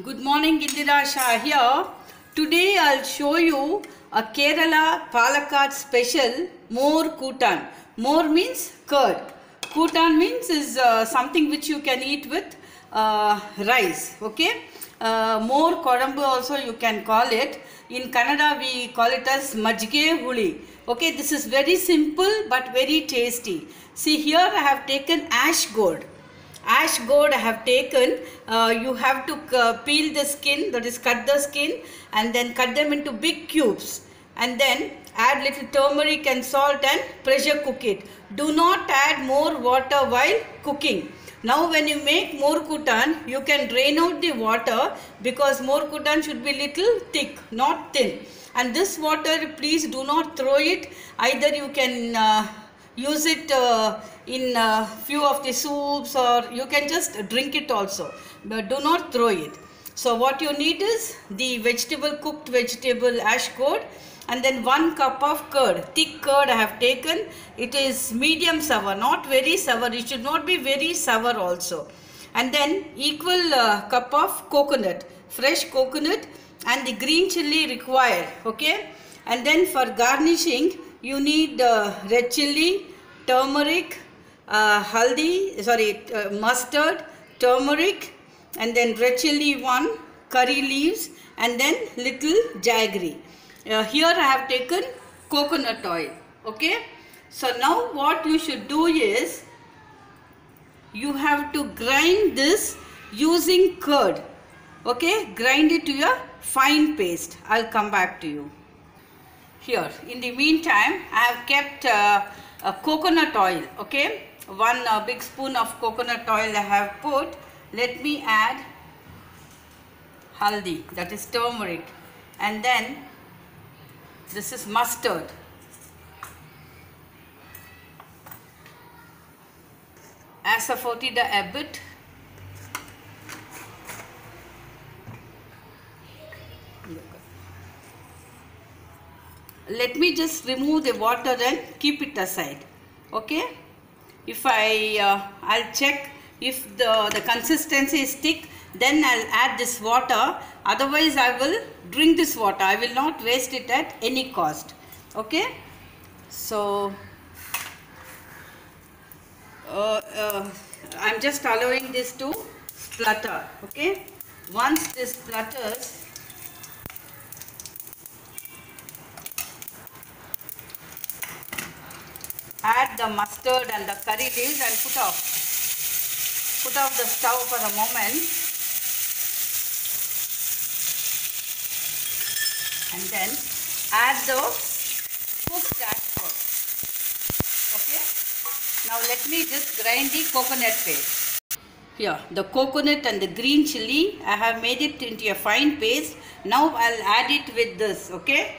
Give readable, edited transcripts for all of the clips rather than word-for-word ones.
Good morning, Indira Shah here. Today I'll show you a Kerala Palakkad special more Kutan. More means curd. Kutan means is something which you can eat with rice. Okay. More Kodambu also you can call it. In Kannada we call it as Majge Huli. Okay. This is very simple but very tasty. See here I have taken ash gourd. Ash gourd I have taken. You have to peel the skin, that is cut the skin, and then cut them into big cubes, and then add little turmeric and salt and pressure cook it. Do not add more water while cooking. Now when you make more kutan, you can drain out the water because more kutan should be little thick, not thin. And this water, please do not throw it. Either you can use it in few of the soups, or you can just drink it also, but do not throw it. So what you need is the cooked vegetable ash gourd, and then 1 cup of curd, thick curd I have taken. It is medium sour, not very sour. It should not be very sour also. And then equal cup of coconut, fresh coconut, and the green chilli required. Okay. And then for garnishing you need red chilli, turmeric, mustard, turmeric, and then red chilli 1, curry leaves, and then little jaggery. Here I have taken coconut oil. Okay. So now what you should do is, you have to grind this using curd. Okay. Grind it to a fine paste. I'll come back to you. Here, in the meantime, I have kept a coconut oil. Okay, 1 big spoon of coconut oil I have put. Let me add haldi, that is turmeric, and then this is mustard. Asafoetida a bit. Let me just remove the water and keep it aside. Okay. If I'll check if the consistency is thick, then I'll add this water. Otherwise I will drink this water. I will not waste it at any cost. Okay. So I'm just allowing this to splutter. Okay. Once this splutters, add the mustard and the curry leaves and put off the stove for a moment, and then add the cooked ash gourd. Okay. Now let me just grind the coconut paste. Here, the coconut and the green chilli, I have made it into a fine paste. Now I'll add it with this. Okay.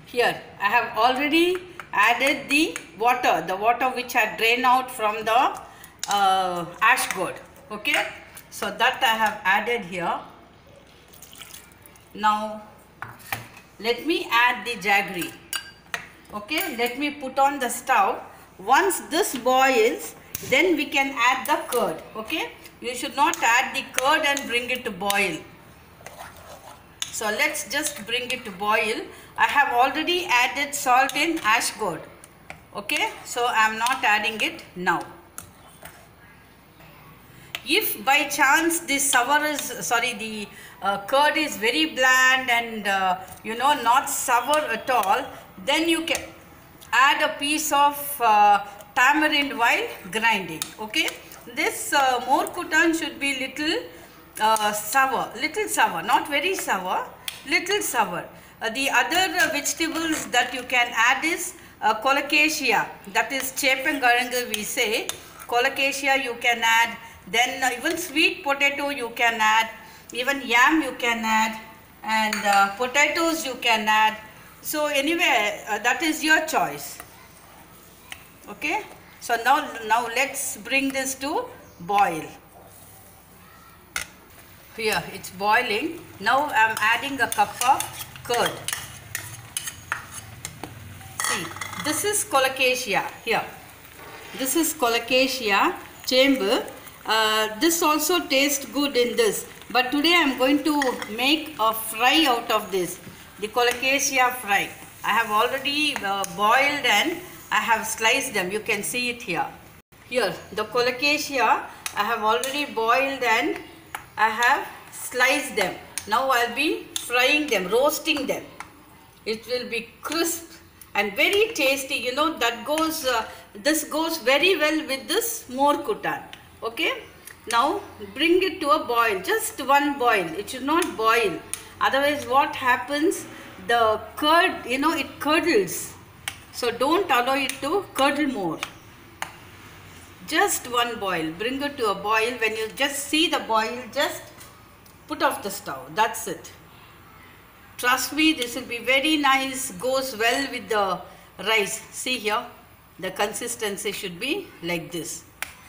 Here, I have already added the water which I drained out from the ash gourd. Okay. So that I have added here. Now let me add the jaggery. Okay. Let me put on the stove. Once this boils, then we can add the curd. Okay. You should not add the curd and bring it to boil. So let's just bring it to boil. I have already added salt in ash gourd. Okay. So I am not adding it now. If by chance this curd is very bland and not sour at all, then you can add a piece of tamarind while grinding. Okay. This more kutan should be little sour, not very sour, little sour. The other vegetables that you can add is colocasia, that is chepangarangu we say. Colocasia you can add, then even sweet potato you can add, even yam you can add, and potatoes you can add. So anyway, that is your choice. Okay. So now let's bring this to boil. Here it's boiling. Now I am adding a cup of curd. See, this is colocasia here. This is colocasia chamber. This also tastes good in this. But today I am going to make a fry out of this. The colocasia fry. I have already boiled and I have sliced them. You can see it here. Here, the colocasia I have already boiled and I have sliced them. Now I'll be frying them, roasting them. It will be crisp and very tasty. You know, that goes, this goes very well with this more kutan. Okay. Now bring it to a boil, just one boil. It should not boil. Otherwise what happens, the curd, you know, it curdles. So don't allow it to curdle more. Just one boil. Bring it to a boil. When you just see the boil, just put off the stove. That's it. Trust me, this will be very nice. Goes well with the rice. See here, the consistency should be like this.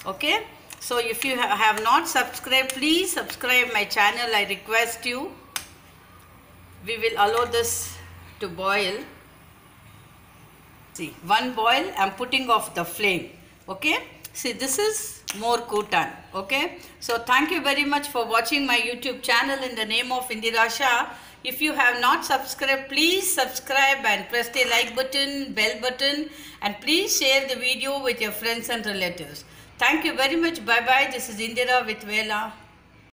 Okay. So if you have not subscribed, please subscribe my channel. I request you. We will allow this to boil. See, one boil, I am putting off the flame. Okay. See, this is more kutan. Okay. So thank you very much for watching my YouTube channel in the name of Indira Shah. If you have not subscribed, please subscribe and press the like button, bell button, and please share the video with your friends and relatives. Thank you very much. Bye-bye. This is Indira with Vela.